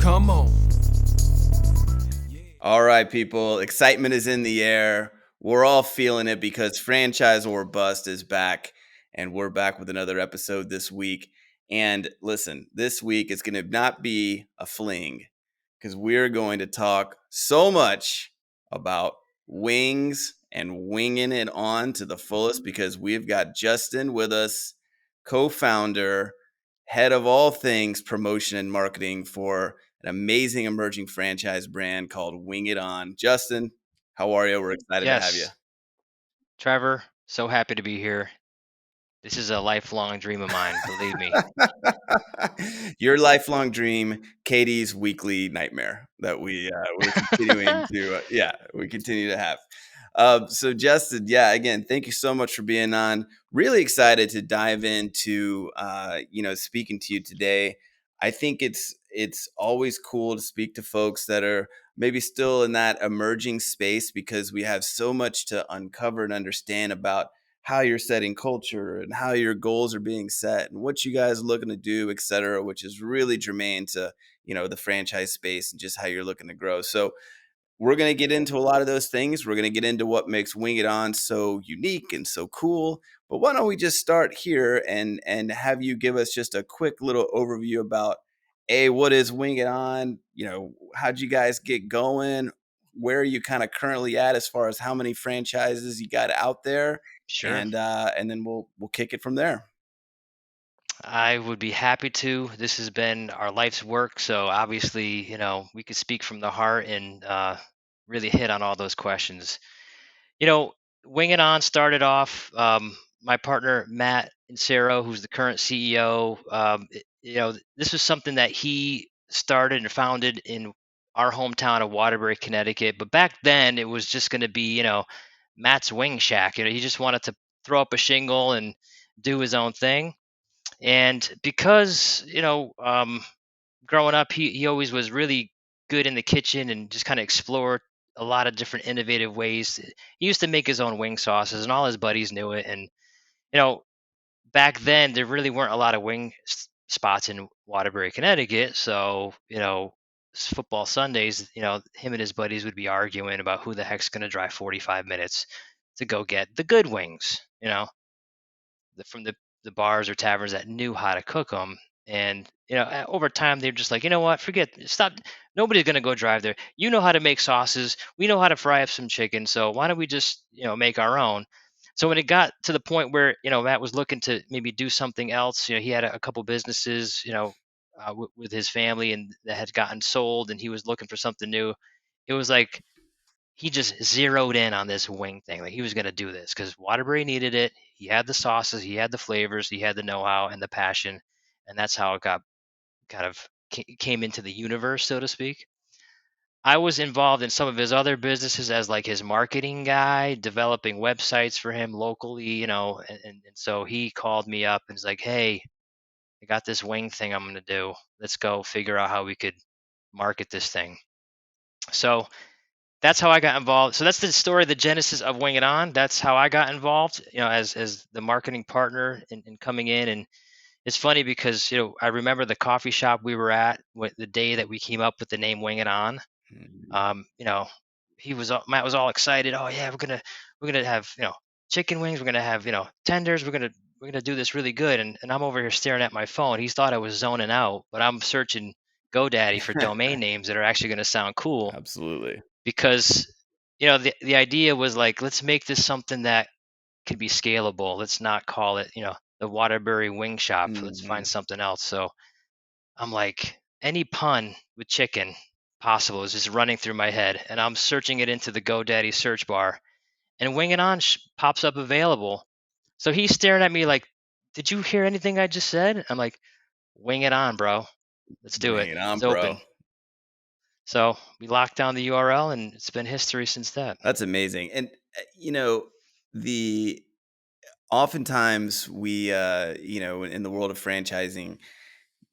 Come on. All right, people. Excitement is in the air. We're all feeling it because FranchisOR Bust is back, and we're back with another episode this week. And listen, this week it's going to not be a fling because we're going to talk so much about wings and winging it on to the fullest because we've got Justin with us, co-founder, head of all things promotion and marketing for an amazing emerging franchise brand called Wing It On. Justin, how are you? We're excited to have you. Yes, Trevor, so happy to be here. This is a lifelong dream of mine, believe me. Your lifelong dream, Katie's weekly nightmare that we're continuing to we continue to have. So Justin, again, thank you so much for being on. Really excited to dive into speaking to you today. I think it's always cool to speak to folks that are maybe still in that emerging space because we have so much to uncover and understand about how you're setting culture and how your goals are being set and what you guys are looking to do, et cetera, which is really germane to, the franchise space and just how you're looking to grow. So we're going to get into a lot of those things. We're going to get into what makes Wing It On so unique and so cool. But why don't we just start here and have you give us just a quick little overview about what is Wing It On? How'd you guys get going? Where are you kind of currently at as far as how many franchises you got out there? Sure. And then we'll kick it from there. I would be happy to. This has been our life's work, so obviously, we could speak from the heart and really hit on all those questions. You know, Wing It On started off. My partner Matt Insero, who's the current CEO. This was something that he started and founded in our hometown of Waterbury, Connecticut. But back then, it was just going to be, Matt's Wing Shack. He just wanted to throw up a shingle and do his own thing. And because growing up, he always was really good in the kitchen and just kind of explored a lot of different innovative ways. He used to make his own wing sauces, and all his buddies knew it. And you know, back then there really weren't a lot of spots in Waterbury, Connecticut. So football Sundays, him and his buddies would be arguing about who the heck's going to drive 45 minutes to go get the good wings. From the bars or taverns that knew how to cook them. And over time, they're just like, you know what? Forget, stop. Nobody's gonna go drive there. You know how to make sauces. We know how to fry up some chicken. So why don't we just make our own? So when it got to the point where Matt was looking to maybe do something else, he had a couple businesses, with his family, and that had gotten sold, and he was looking for something new. It was like he just zeroed in on this wing thing. Like he was going to do this because Waterbury needed it. He had the sauces, he had the flavors, he had the know-how and the passion, and that's how it got kind of came into the universe, so to speak. I was involved in some of his other businesses as like his marketing guy, developing websites for him locally, and so he called me up and was like, "Hey, I got this wing thing I'm going to do. Let's go figure out how we could market this thing." So that's how I got involved. So that's the story, the genesis of Wing It On. That's how I got involved, as the marketing partner and coming in. And it's funny because I remember the coffee shop we were at the day that we came up with the name Wing It On. Mhm. Matt was all excited. Oh yeah, we're gonna have chicken wings. We're gonna have tenders. We're gonna do this really good. And I'm over here staring at my phone. He thought I was zoning out, but I'm searching GoDaddy for domain names that are actually going to sound cool Absolutely. because the idea was like, let's make this something that could be scalable. Let's not call it the Waterbury Wing Shop. Let's Mhm. find something else. So I'm like, any pun with chicken possible is just running through my head, and I'm searching it into the GoDaddy search bar, and Wing It On pops up available. So he's staring at me like, did you hear anything I just said? I'm like, Wing It On, bro. Let's do Bring it. it on, It's bro. open. So we locked down the URL, and it's been history since that. That's amazing. And the oftentimes we in the world of franchising,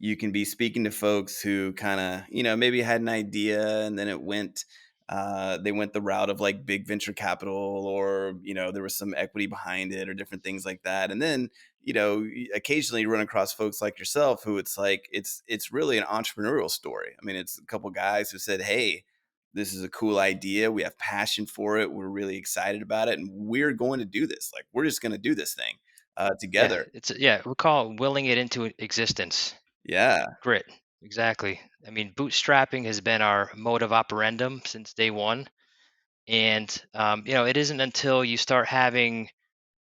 you can be speaking to folks who kind of maybe had an idea and then they went the route of like big venture capital, or there was some equity behind it or different things like that, and then occasionally you run across folks like yourself who it's like it's really an entrepreneurial story. I mean, it's a couple guys who said, "Hey, this is a cool idea. We have passion for it. We're really excited about it, and we're going to do this. Like, we're just going to do this thing Yeah, together." we call it willing it into existence. Yeah. Grit. Exactly. I mean, bootstrapping has been our mode of operandum since day one. And, it isn't until you start having,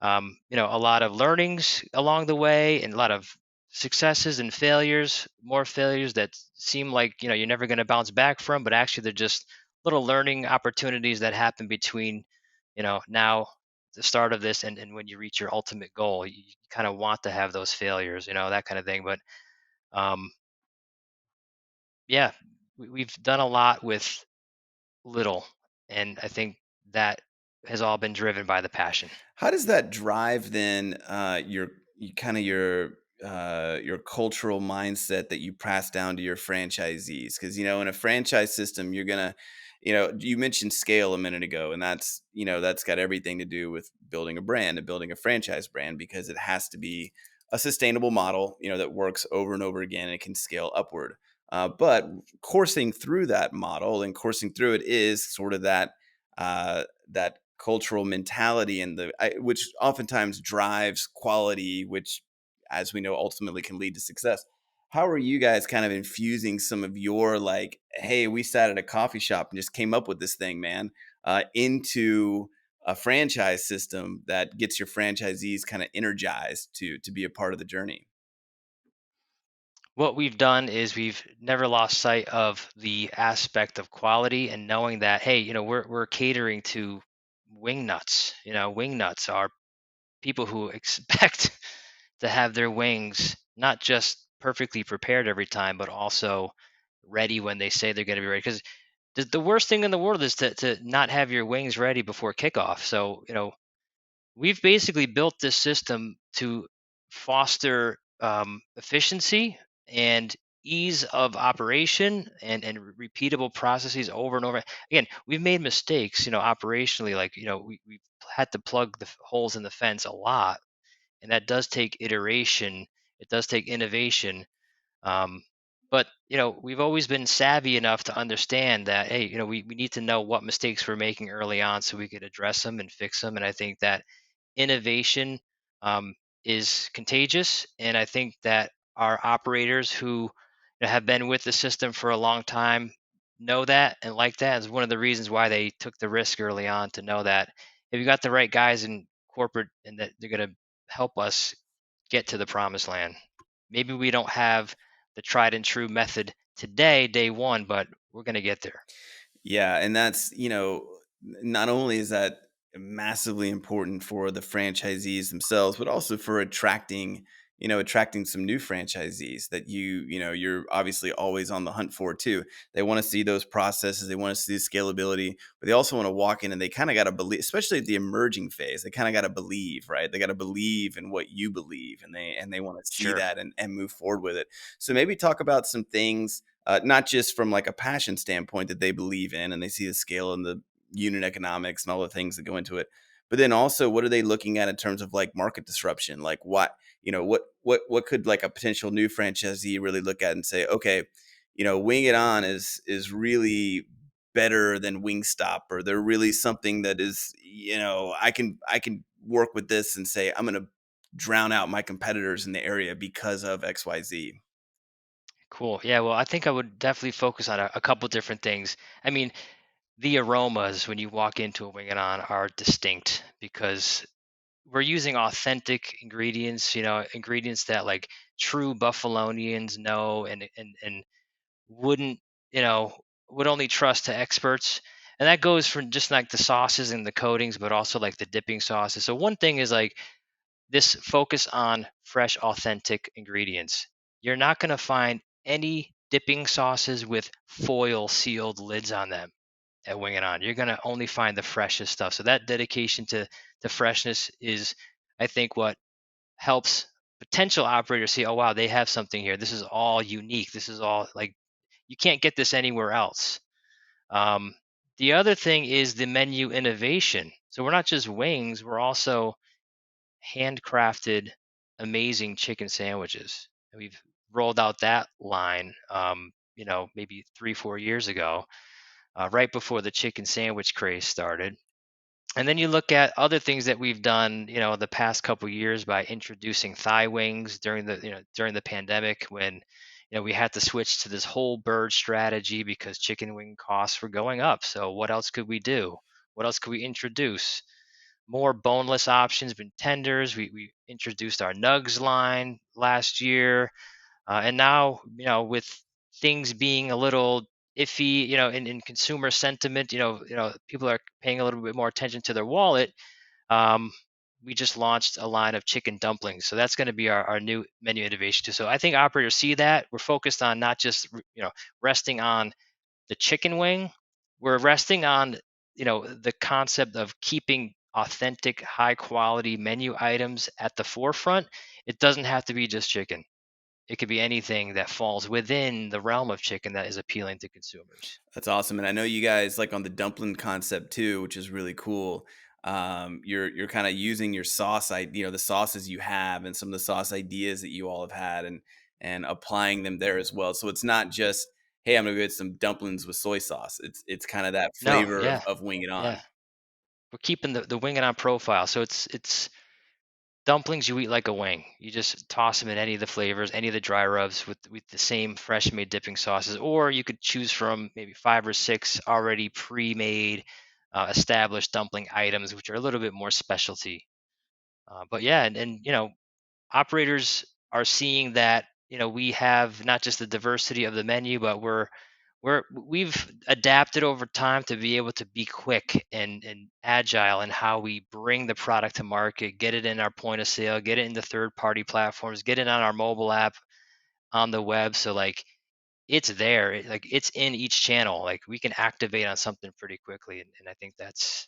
a lot of learnings along the way and a lot of successes and failures, more failures that seem like, you're never going to bounce back from, but actually they're just little learning opportunities that happen between, now the start of this and when you reach your ultimate goal. You kind of want to have those failures, that kind of thing. But, um, yeah, we've done a lot with little, and I think that has all been driven by the passion. How does that drive then kind of your cultural mindset that you pass down to your franchisees? Because in a franchise system, you're gonna, you mentioned scale a minute ago, and that's got everything to do with building a brand and building a franchise brand because it has to be a sustainable model, that works over and over again and it can scale upward. But coursing through that model and coursing through it is sort of that cultural mentality and which oftentimes drives quality, which, as we know, ultimately can lead to success. How are you guys kind of infusing some of your like, hey, we sat at a coffee shop and just came up with this thing, man, into a franchise system that gets your franchisees kind of energized to be a part of the journey? What we've done is we've never lost sight of the aspect of quality and knowing that, hey, we're catering to wing nuts. Wing nuts are people who expect to have their wings not just perfectly prepared every time, but also ready when they say they're going to be ready. Because the worst thing in the world is to not have your wings ready before kickoff. So, we've basically built this system to foster efficiency and ease of operation and repeatable processes over and over. Again, we've made mistakes, operationally, like, we've had to plug the holes in the fence a lot. And that does take iteration, it does take innovation. um, but we've always been savvy enough to understand that, hey, we need to know what mistakes we're making early on so we could address them and fix them. And I think that innovation um, is contagious. And I think that our operators who have been with the system for a long time know that and like that. Is one of the reasons why they took the risk early on, to know that if you got the right guys in corporate and that they're going to help us get to the promised land. Maybe we don't have the tried and true method today, day one, but we're going to get there. Yeah, and that's, not only is that massively important for the franchisees themselves, but also for attracting some new franchisees that you're obviously always on the hunt for too. They want to see those processes, they want to see the scalability, but they also want to walk in and they kind of got to believe, especially at the emerging phase, they kind of got to believe, right? They got to believe in what you believe and they want to see Sure. that and move forward with it. So maybe talk about some things, not just from like a passion standpoint that they believe in and they see the scale and the unit economics and all the things that go into it, but then also what are they looking at in terms of like market disruption? Like what could like a potential new franchisee really look at and say, okay, Wing It On is really better than Wingstop, or they're really something that is, I can work with this and say I'm going to drown out my competitors in the area because of XYZ. Cool. Yeah. Well, I think I would definitely focus on a couple different things. I mean, the aromas when you walk into a Wing It On are distinct because we're using authentic ingredients, ingredients that like true Buffalonians know and wouldn't, you know, would only trust to experts. And that goes from just like the sauces and the coatings, but also like the dipping sauces. So one thing is like this focus on fresh, authentic ingredients. You're not going to find any dipping sauces with foil sealed lids on them at Wing It On. You're going to only find the freshest stuff. So that dedication to freshness is, I think, what helps potential operators see, oh wow, they have something here. This is all unique. This is all like you can't get this anywhere else. Um, the other thing is the menu innovation. So we're not just wings; we're also handcrafted amazing chicken sandwiches. And we've rolled out that line, maybe 3, 4 years ago, right before the chicken sandwich craze started. And then you look at other things that we've done, the past couple years by introducing thigh wings during the pandemic when, we had to switch to this whole bird strategy because chicken wing costs were going up. So what else could we do? What else could we introduce? More boneless options, been tenders. We introduced our nugs line last year, and now, with things being a little iffy, in consumer sentiment, people are paying a little bit more attention to their wallet. Um, we just launched a line of chicken dumplings, so that's going to be our new menu innovation too. So I think operators see that we're focused on not just resting on the chicken wing. We're resting on the concept of keeping authentic, high quality menu items at the forefront. It doesn't have to be just chicken. It could be anything that falls within the realm of chicken that is appealing to consumers. That's awesome. And I know you guys like on the dumpling concept too, which is really cool. You're kind of using your sauce, the sauces you have and some of the sauce ideas that you all have had and applying them there as well. So it's not just, hey, I'm gonna go get some dumplings with soy sauce. It's kind of that No, flavor yeah, of wing it yeah. on. We're keeping the wing it on profile. So it's dumplings you eat like a wing. You just toss them in any of the flavors, any of the dry rubs with the same fresh made dipping sauces, or you could choose from maybe 5 or 6 already pre-made, established dumpling items, which are a little bit more specialty. But yeah, and operators are seeing that we have not just the diversity of the menu, but we've adapted over time to be able to be quick and agile in how we bring the product to market, get it in our point of sale, get it into third party platforms, get it on our mobile app, on the web. So like it's there, like it's in each channel. Like we can activate on something pretty quickly, and I think that's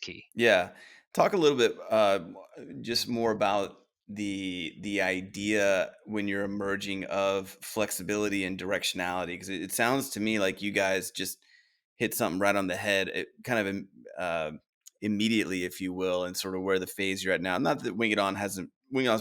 key. Yeah. Talk a little bit just more about the idea when you're emerging of flexibility and directionality because it sounds to me like you guys just hit something right on the head kind of immediately, if you will, and sort of where the phase you're at now. Not that Wing It On's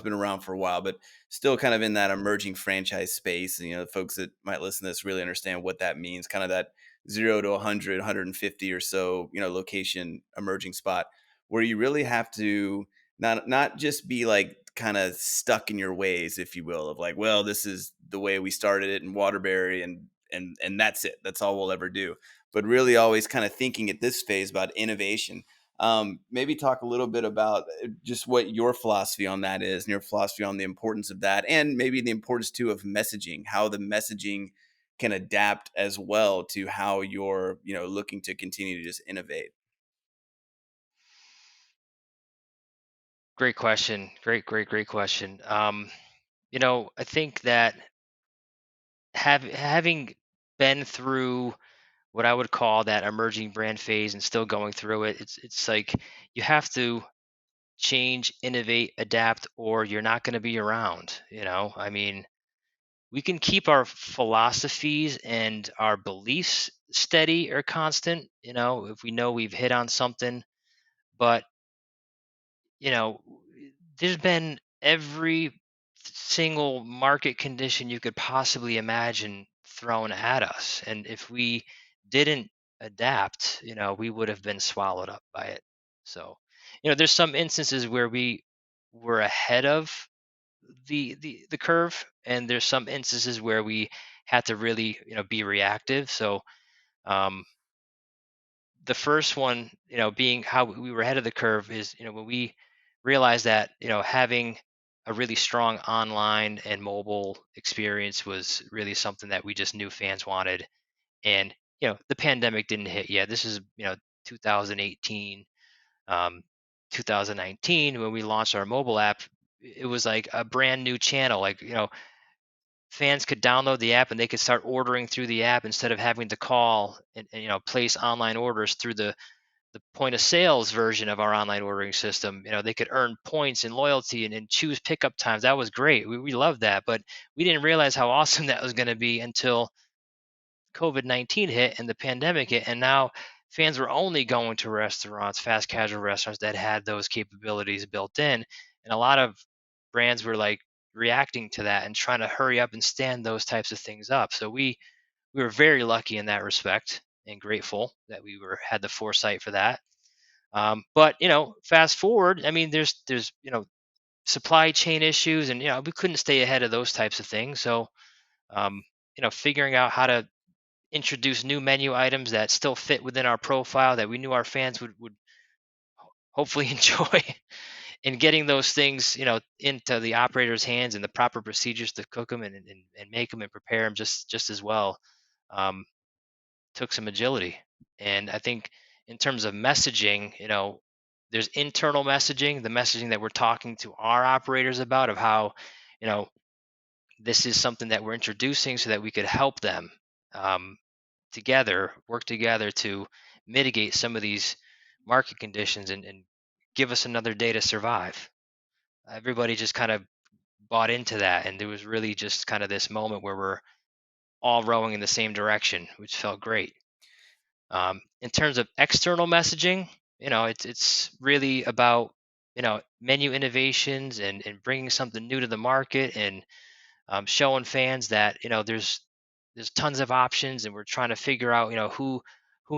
been around for a while, but still kind of in that emerging franchise space. And the folks that might listen to this really understand what that means, kind of that 0 to 100, 150 or so, location emerging spot where you really have to not just be like kind of stuck in your ways, if you will, of like, well, this is the way we started it in Waterbury and that's it. That's all we'll ever do. But really always kind of thinking at this phase about innovation. Maybe talk a little bit about just what your philosophy on that is and your philosophy on the importance of that and maybe the importance too of messaging, how the messaging can adapt as well to how you're, looking to continue to just innovate. Great question. Great question. I think that having been through what I would call that emerging brand phase and still going through it, it's like you have to change, innovate, adapt, or you're not going to be around. I mean, we can keep our philosophies and our beliefs steady or constant, if we know we've hit on something, but you know, there's been every single market condition you could possibly imagine thrown at us. And if we didn't adapt, we would have been swallowed up by it. So, there's some instances where we were ahead of the curve, and there's some instances where we had to really, be reactive. So, um, the first one, being how we were ahead of the curve is, when we realized that, having a really strong online and mobile experience was really something that we just knew fans wanted. And, the pandemic didn't hit yet. This is, 2018, um, 2019, when we launched our mobile app. It was like a brand new channel. Like, fans could download the app and they could start ordering through the app instead of having to call and place online orders through the point of sales version of our online ordering system. They could earn points and loyalty and choose pickup times. That was great. We loved that, but we didn't realize how awesome that was going to be until COVID-19 hit and the pandemic hit. And now fans were only going to restaurants, fast casual restaurants that had those capabilities built in. And a lot of brands were like reacting to that and trying to hurry up and stand those types of things up. So we were very lucky in that respect and grateful that we were had the foresight for that. But fast forward, I mean, there's supply chain issues, and we couldn't stay ahead of those types of things. So um, figuring out how to introduce new menu items that still fit within our profile that we knew our fans would hopefully enjoy, and getting those things into the operator's hands and the proper procedures to cook them and make them and prepare them just as well. Um, Took some agility. And I think in terms of messaging, there's internal messaging, the messaging that we're talking to our operators about, of how, you know, this is something that we're introducing so that we could help them um, work together to mitigate some of these market conditions and give us another day to survive. Everybody just kind of bought into that. And there was really just kind of this moment where we're all rowing in the same direction, which felt great. In terms of external messaging, it's really about menu innovations and bringing something new to the market, and showing fans that there's tons of options, and we're trying to figure out who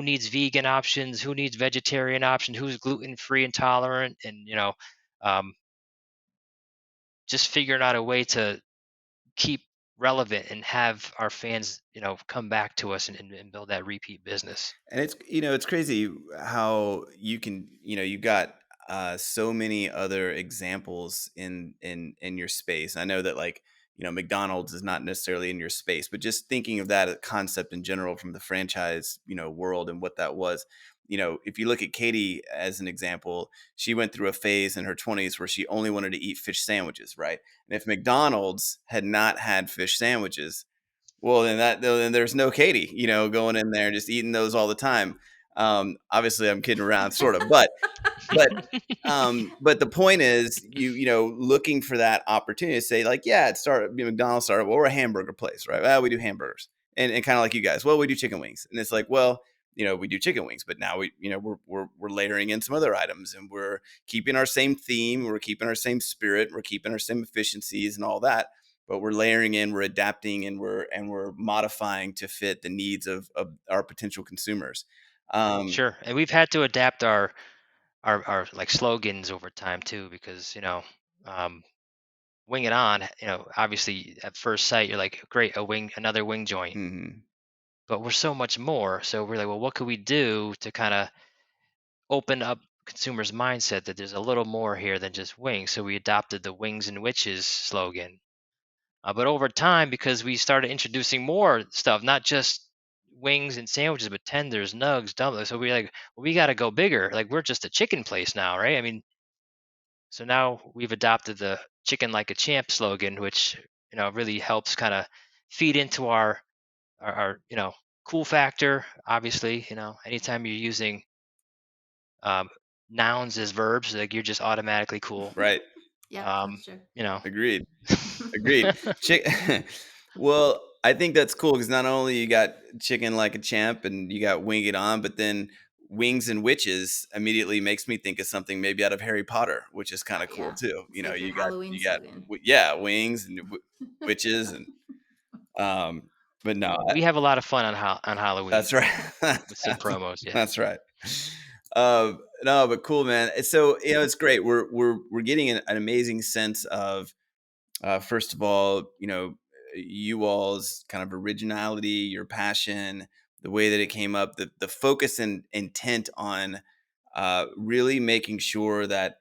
needs vegan options, who needs vegetarian options, who's gluten free intolerant, and um, just figuring out a way to keep relevant and have our fans come back to us and build that repeat business. And it's crazy how you can, you got so many other examples in your space. I know that, like, McDonald's is not necessarily in your space, but just thinking of that concept in general from the franchise, world and what that was. If you look at Katie as an example, she went through a phase in her 20s where she only wanted to eat fish sandwiches, right? And if McDonald's had not had fish sandwiches, well, then there's no Katie, going in there just eating those all the time. Obviously, I'm kidding around, sort of, but but the point is, looking for that opportunity to say, like, yeah, McDonald's started. Well, we're a hamburger place, right? Well, we do hamburgers, and kind of like you guys. Well, we do chicken wings, and it's like, well, we do chicken wings, but now we're layering in some other items, and we're keeping our same theme, we're keeping our same spirit, we're keeping our same efficiencies and all that, but we're layering in, we're adapting, and we're modifying to fit the needs of our potential consumers. Sure, and we've had to adapt our like slogans over time too, because um, wing it on. Obviously at first sight you're like, great, another wing joint, Mhm. but we're so much more. So we're like, well, what could we do to kind of open up consumers' mindset that there's a little more here than just wings? So we adopted the wings and witches slogan. But over time, because we started introducing more stuff, not just wings and sandwiches, but tenders, nugs, dumplings. So we're like, well, we got to go bigger. Like, we're just a chicken place now, right? I mean, so now we've adopted the chicken like a champ slogan, which really helps kind of feed into our cool factor. Obviously, anytime you're using um, nouns as verbs, like, you're just automatically cool. Right. Yep, Um, that's true. you know, Agreed. Agreed. Chick Well, I think that's cool because not only you got chicken like a champ and you got wing it on, but then wings and witches immediately makes me think of something maybe out of Harry Potter, which is kind of cool Yeah, too. it's like your You got Halloween you got slogan. yeah, wings and witches and um but no, we have a lot of fun on Halloween that's right. with some promos. Yeah, That's right. No, but cool, man. So, it's great. We're getting an amazing sense of, first of all, you all's kind of originality, your passion, the way that it came up, the focus and intent on really making sure that,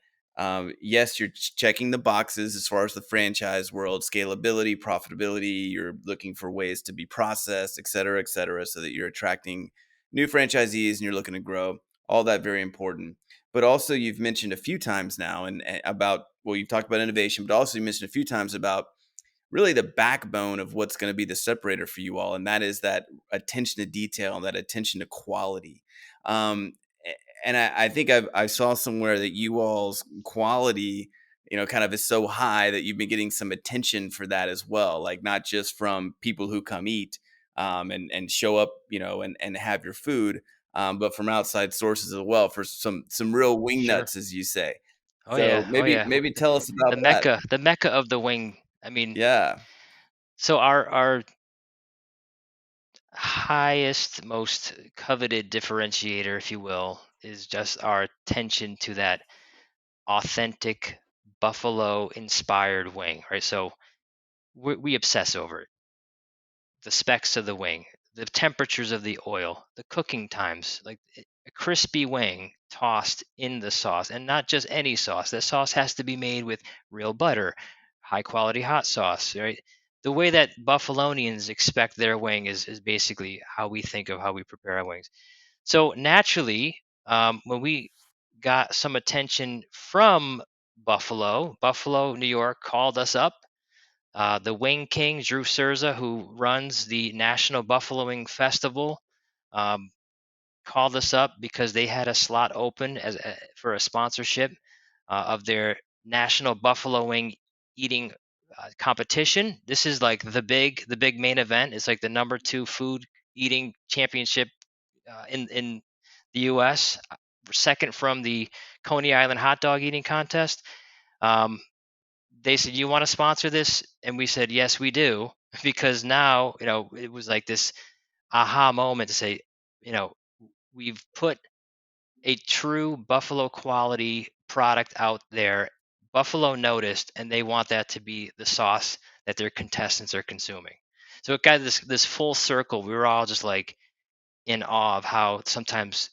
yes, you're checking the boxes as far as the franchise world, scalability, profitability. You're looking for ways to be processed, et cetera, so that you're attracting new franchisees and you're looking to grow. All that very important. But also, you've mentioned a few times now and about, well, you've talked about innovation, but also you mentioned a few times about really the backbone of what's going to be the separator for you all, and that is that attention to detail, that attention to quality. Um, and I think I saw somewhere that you all's quality, kind of is so high that you've been getting some attention for that as well, like not just from people who come eat and show up, and have your food, but from outside sources as well for some real wing sure. nuts, as you say. Oh So yeah, oh maybe yeah. tell us about that. The mecca of the wing. I mean, Yeah. so our highest, most coveted differentiator, if you will, is just our attention to that authentic buffalo inspired wing, right? So we obsess over it. The specs of the wing, the temperatures of the oil, the cooking times, like a crispy wing tossed in the sauce, and not just any sauce. That sauce has to be made with real butter, high quality hot sauce, right? The way that Buffalonians expect their wing is basically how we think of how we prepare our wings. So naturally, when we got some attention from Buffalo, New York called us up. The Wing King, Drew Cerza, who runs the National Buffalo Wing Festival, um, called us up because they had a slot open for a sponsorship of their National Buffalo Wing Eating competition. This is like the big main event. It's like the number two food eating championship in the U.S., second from the Coney Island hot dog eating contest. Um, they said, "You want to sponsor this?" And we said, "Yes, we do," because now it was like this aha moment to say, you know, we've put a true Buffalo quality product out there. Buffalo noticed, and they want that to be the sauce that their contestants are consuming. So it got this full circle. We were all just like in awe of how sometimes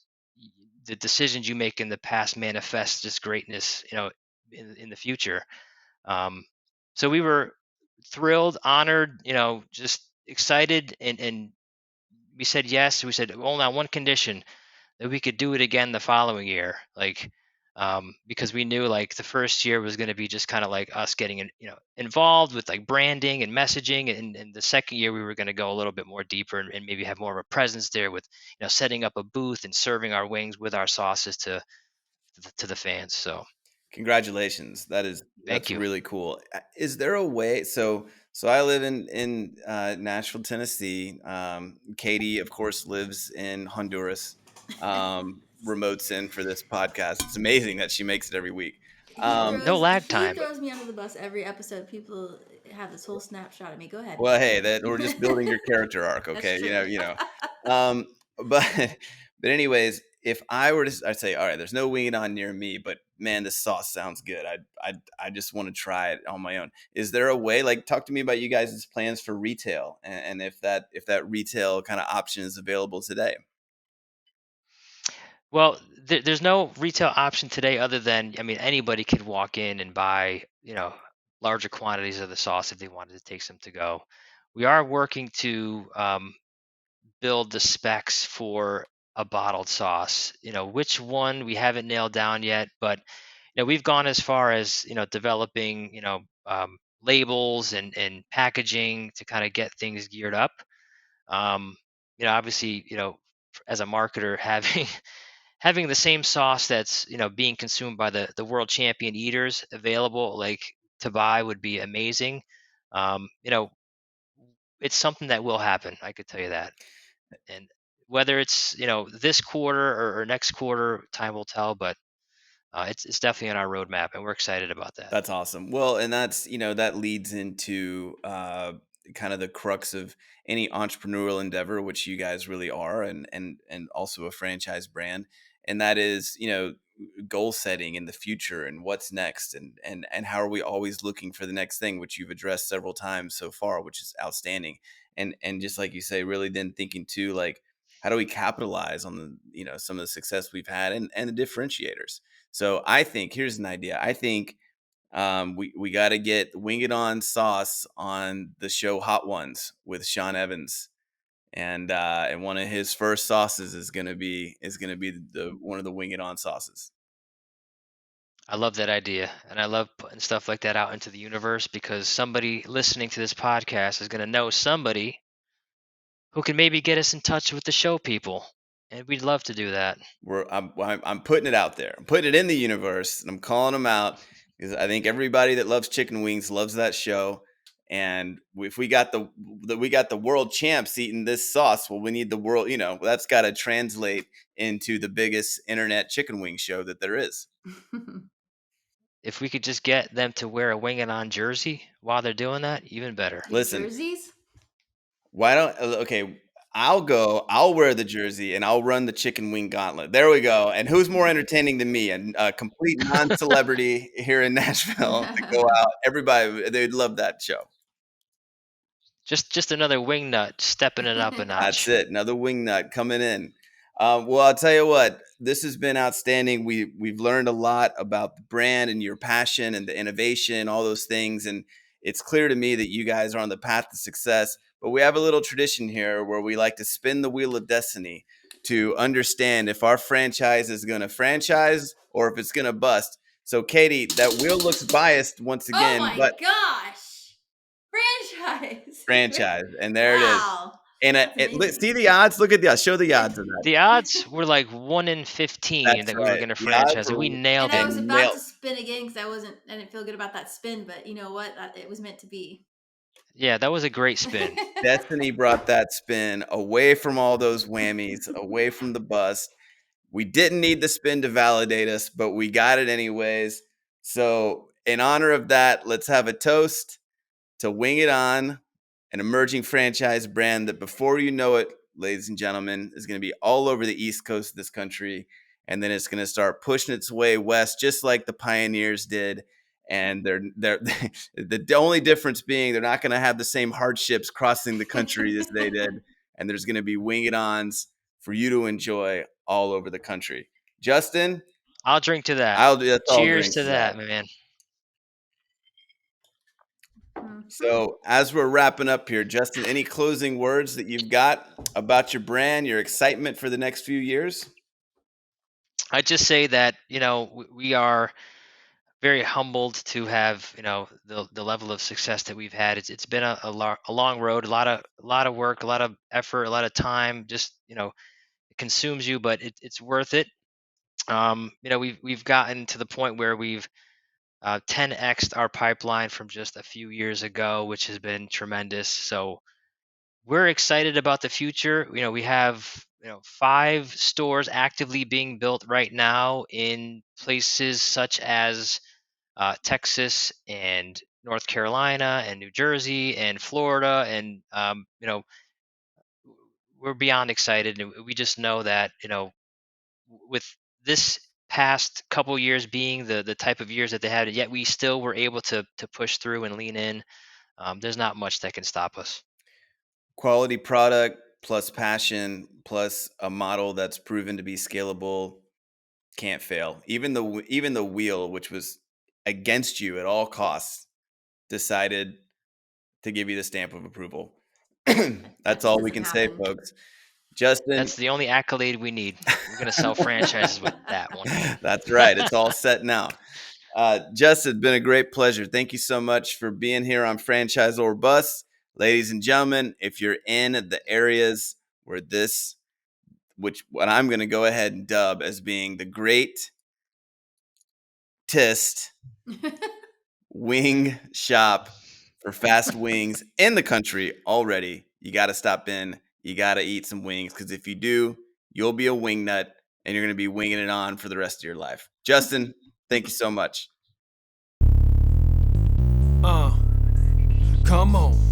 the decisions you make in the past manifest this greatness, in the future. Um, so we were thrilled, honored, just excited, and we said yes. We said only on one condition, that we could do it again the following year, like because we knew like the first year was going to be just kind of like us getting involved with like branding and messaging, and the second year we were going to go a little bit more deeper, and maybe have more of a presence there with setting up a booth and serving our wings with our sauces to the fans. So Congratulations. thank That's you. really cool. Is there a way so I live in Nashville, Tennessee. Katie, of course, lives in Honduras. Remotes in for this podcast. It's amazing that she makes it every week. No lag He time. throws me under the bus every episode. People have this whole snapshot of me. Go ahead. Well, hey, that we're just building your character arc, That's okay? true. Um, but but anyways, if I were to, I'd say, all right, there's no winging on near me, but man, this sauce sounds good. I just want to try it on my own. Is there a way? Like, talk to me about you guys' plans for retail, and if that retail kind of option is available today. Well, there's no retail option today other than, I mean, anybody could walk in and buy, larger quantities of the sauce if they wanted to take some to go. We are working to build the specs for a bottled sauce. Which one we haven't nailed down yet, but we've gone as far as developing labels and packaging to kind of get things geared up. Um, Obviously, as a marketer, having having the same sauce that's being consumed by the world champion eaters available like to buy would be amazing. It's something that will happen, I could tell you that. And whether it's this quarter or next quarter, time will tell, but it's definitely on our roadmap, and we're excited about that. That's awesome. Well, and that's, that leads into kind of the crux of any entrepreneurial endeavor, which you guys really are, and also a franchise brand. And that is, goal setting in the future and what's next, and how are we always looking for the next thing, which you've addressed several times so far, which is outstanding. And just like you say, really then thinking too, like, how do we capitalize on the, some of the success we've had, and the differentiators. So I think here's an idea. I think we got to get Wing It On sauce on the show Hot Ones with Sean Evans, and one of his first sauces is gonna be the one of the Wing It On sauces. I love that idea, and I love putting stuff like that out into the universe because somebody listening to this podcast is going to know somebody who can maybe get us in touch with the show people, and we'd love to do that. I'm putting it out there. I'm putting it in the universe, and I'm calling them out because I think everybody that loves chicken wings loves that show. And if we got the world champs eating this sauce, well, we need the world. That's got to translate into the biggest internet chicken wing show that there is. if we could just get them to wear a Wing It On jersey while they're doing that, even better. These Listen, jerseys? why don't okay? I'll wear the jersey and I'll run the chicken wing gauntlet. There we go. And who's more entertaining than me? A complete non-celebrity here in Nashville to go out. Everybody, they'd love that show. Just another wing nut stepping it up a That's notch. it. Another wing nut coming in. Well, I'll tell you what, this has been outstanding. We've learned a lot about the brand and your passion and the innovation, all those things. And it's clear to me that you guys are on the path to success. But we have a little tradition here where we like to spin the wheel of destiny to understand if our franchise is going to franchise or if it's going to bust. So, Katie, that wheel looks biased once again, Oh my but gosh! Franchise. franchise. And there it is. Wow. And That's amazing. see the odds. Look at the odds. Show the odds of that. The odds were like 1 in 15 That's that we were right. going to The odds franchise, and were- we nailed And I it. was And about nailed- to spin again because I didn't feel good about that spin, but you know what? It was meant to be. Yeah, that was a great spin. Destiny brought that spin away from all those whammies, away from the bust. We didn't need the spin to validate us, but we got it anyways. So, in honor of that, let's have a toast to Wing It On, an emerging franchise brand that before you know it, ladies and gentlemen, is going to be all over the East Coast of this country. And then it's going to start pushing its way west, just like the pioneers did. And they're the only difference being they're not going to have the same hardships crossing the country as they did. And there's going to be Wing It Ons for you to enjoy all over the country. Justin, I'll drink to that. I'll drink Cheers to that, man. So as we're wrapping up here, Justin, any closing words that you've got about your brand, your excitement for the next few years? I just say that, we are very humbled to have, the level of success that we've had. It's been a long road, a lot of work, a lot of effort, a lot of time. Just it consumes you, but it's worth it. We've gotten to the point where we've 10x'd our pipeline from just a few years ago, which has been tremendous. So we're excited about the future. We have 5 stores actively being built right now in places such as Texas and North Carolina and New Jersey and Florida, and we're beyond excited. And we just know that with this past couple years being the type of years that they had, yet we still were able to push through and lean in. There's not much that can stop us. Quality product plus passion plus a model that's proven to be scalable can't fail. Even the wheel, which was against you at all costs, decided to give you the stamp of approval. That's all we can say, folks. Justin, that's the only accolade we need. We're going to sell franchises with that one. That's right. It's all set now. Justin, it's been a great pleasure. Thank you so much for being here on FranchisOR Bust. Ladies and gentlemen, if you're in the areas where what I'm going to go ahead and dub as being the greatest wing shop for fast wings in the country already, you got to stop in. You got to eat some wings, because if you do, you'll be a wing nut and you're going to be winging it on for the rest of your life. Justin, thank you so much. Come on.